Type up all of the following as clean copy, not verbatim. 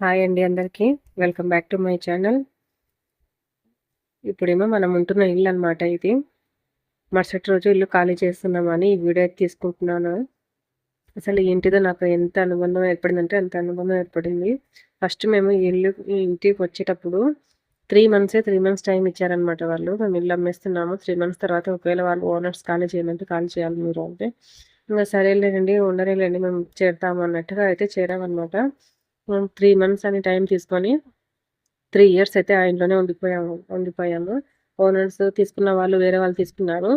Hi అండి అందరికీ. Welcome back to my channel. ఇప్పుడేమో మనం ఉంటున్న ఇల్లు అనమాట ఇది. మరుసటి రోజు ఇల్లు ఖాళీ చేస్తున్నామని ఈ వీడియో తీసుకుంటున్నాను. అసలు ఈ ఇంటితో నాకు ఎంత అనుబంధం ఏర్పడిందంటే అంత అనుబంధం ఏర్పడింది. ఫస్ట్ మేము ఈ ఇంటికి వచ్చేటప్పుడు 3 మంత్స్ టైం ఇచ్చారనమాట వాళ్ళు. మేము ఇల్లు అమ్మేస్తున్నాము. 3 మంత్స్ తర్వాత ఒకవేళ వాళ్ళు ఓనర్స్ ఖాళీ చేయమంటే ఖాళీ చేయాలి మీరు అంటే, ఇంకా సరేలేండి ఉండరేలేండి మేము చేరుతాము అన్నట్టుగా అయితే చేరామన్నమాట. 3 మంత్స్ అని టైం తీసుకొని 3 ఇయర్స్ అయితే ఆ ఇంట్లోనే ఉండిపోయాము. ఓనర్స్ తీసుకున్న వాళ్ళు వేరే వాళ్ళు తీసుకున్నారు.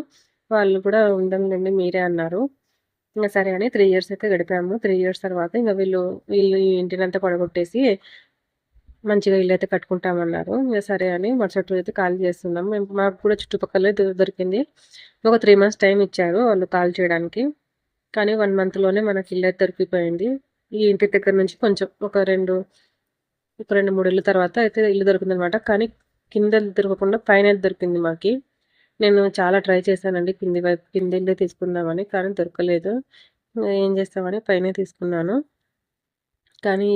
వాళ్ళు కూడా ఉండనులెండి మీరే అన్నారు. ఇంక సరే అని 3 ఇయర్స్ అయితే గడిపాము. 3 ఇయర్స్ తర్వాత ఇంక వీళ్ళు ఈ ఇంటినంతా పడగొట్టేసి మంచిగా ఇల్లయితే కట్టుకుంటామన్నారు. ఇంక సరే అని మరుసటి రోజైతే ఖాళీ చేస్తున్నాం. మాకు కూడా చుట్టుపక్కలే దొరికింది. ఒక 3 మంత్స్ టైం ఇచ్చారు వాళ్ళు ఖాళీ చేయడానికి. కానీ 1 మంత్‌లోనే మనకి ఇల్లయితే దొరికిపోయింది. ఈ ఇంటి దగ్గర నుంచి కొంచెం ఒక 2, 3 ఇళ్ళ తర్వాత అయితే ఇల్లు దొరికిందనమాట. కానీ కింద దొరకకుండా పైన దొరికింది మాకి. నేను చాలా ట్రై చేశానండి కింద ఇల్లే తీసుకుందామని. కానీ దొరకలేదు. ఏం చేస్తామని పైనే తీసుకున్నాను. కానీ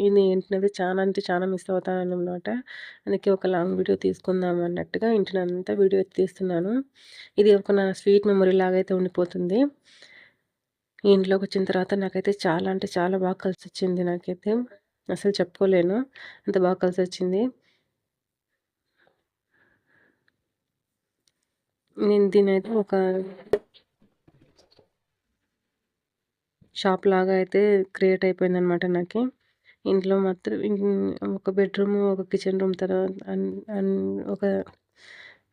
ఇది ఏంటనేది చాలా అంటే చాలా మిస్ అవుతాననమాట. అందుకే ఒక లాంగ్ వీడియో తీసుకుందాం అన్నట్టుగా ఇంటినంతా వీడియో తీస్తున్నాను. ఇది ఒక నా స్వీట్ మెమరీ లాగైతే ఉండిపోతుంది. ఈ ఇంట్లోకి వచ్చిన తర్వాత నాకైతే చాలా అంటే చాలా బాగా కలిసొచ్చింది నాకైతే. అసలు చెప్పుకోలేను. అంత బాగా కలిసొచ్చింది. నేను దీన్నైతే ఒక షాప్ లాగా అయితే క్రియేట్ అయిపోయిందనమాట నాకి. ఇంట్లో మాత్రం ఒక బెడ్‌రూమ్, ఒక కిచెన్ రూమ్ తర్వాత ఒక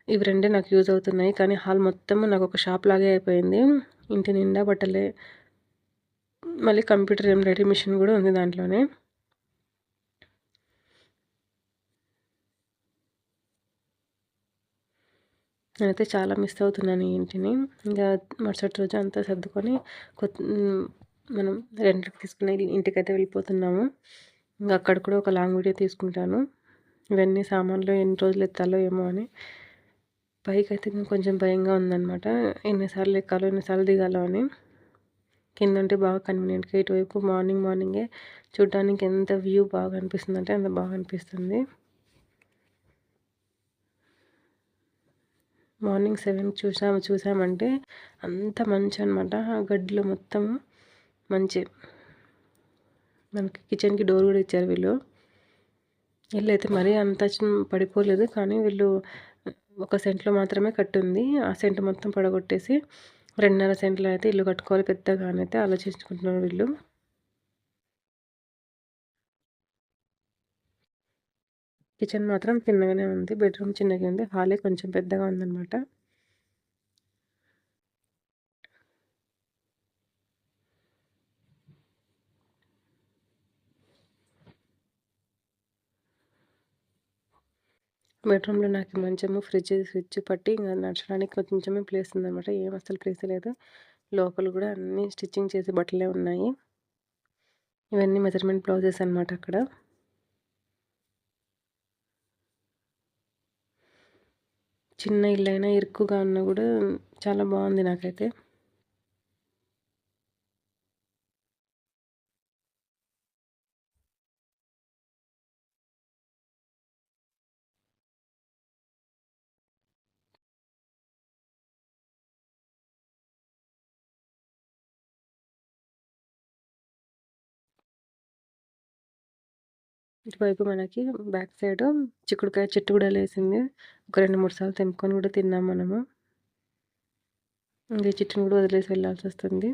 ఇవి రెండే నాకు యూజ్ అవుతున్నాయి. కానీ హాల్ మొత్తం నాకొక షాప్ లాగే అయిపోయింది. ఇంటి నిండా బట్టలే. మళ్ళీ కంప్యూటర్ ఎంబ్రాయిడరీ మిషన్ కూడా ఉంది దాంట్లోనే. నేనైతే చాలా మిస్ అవుతున్నాను ఈ ఇంటిని. ఇంకా మరుసటి రోజు అంతా సర్దుకొని మనం రెంట్‌కి తీసుకున్న ఇంటికైతే వెళ్ళిపోతున్నాము. ఇంక అక్కడ కూడా ఒక లాంగ్ వీడియో తీసుకుంటాను. ఇవన్నీ సామాన్లు ఎన్ని రోజులు ఎత్తాలో ఏమో అని. పైకైతే కొంచెం భయంగా ఉందనమాట. ఎన్నిసార్లు ఎక్కాలో, ఎన్నిసార్లు దిగాలో అని. కిందుంటే బాగా కన్వీనియంట్‌గా ఇటువైపు మార్నింగే చూడడానికి ఎంత వ్యూ బాగా అనిపిస్తుందంటే అంత బాగా అనిపిస్తుంది. మార్నింగ్ 7కి చూసామంటే అంత మంచనమాట. ఆ గడ్డిలో మొత్తం మంచే. మనకి కిచెన్‌కి డోర్ కూడా ఇచ్చారు వీళ్ళు. ఇల్లయితే మరీ అంత పడిపోలేదు. కానీ వీళ్ళు ఒక సెంట్లో మాత్రమే కట్టుంది. ఆ సెంట్ మొత్తం పడగొట్టేసి 2.5 సెంట్‌లో అయితే ఇల్లు కట్టుకోవాలి పెద్దగా అనైతే ఆలోచించుకుంటున్నారు వీళ్ళు. కిచెన్ మాత్రం చిన్నగానే ఉంది. బెడ్‌రూమ్ చిన్నగా ఉంది. హాలే కొంచెం పెద్దగా ఉందనమాట. బెడ్‌రూమ్‌లో నాకు మంచము, స్విచ్ పట్టి ఇంక నడచడానికి కొంచెమే ప్లేస్ ఉందనమాట. ఏం అస్సలు ప్లేస్ లేదు. లోపల కూడా అన్నీ స్టిచ్చింగ్ చేసే బట్టలే ఉన్నాయి. ఇవన్నీ మెజర్‌మెంట్ బ్లౌజెస్ అనమాట అక్కడ. చిన్న ఇల్లైనా ఇరుకుగా ఉన్నా కూడా చాలా బాగుంది నాకైతే. ఇటువైపు మనకి బ్యాక్ సైడ్ చిక్కుడుకాయ చెట్టు కూడా లేసింది. ఒక 2, 3 సార్లు తెంపుకొని కూడా తిన్నాం మనము. ఇంక ఈ చెట్టుని కూడా వదిలేసి వెళ్ళాల్సొస్తుంది.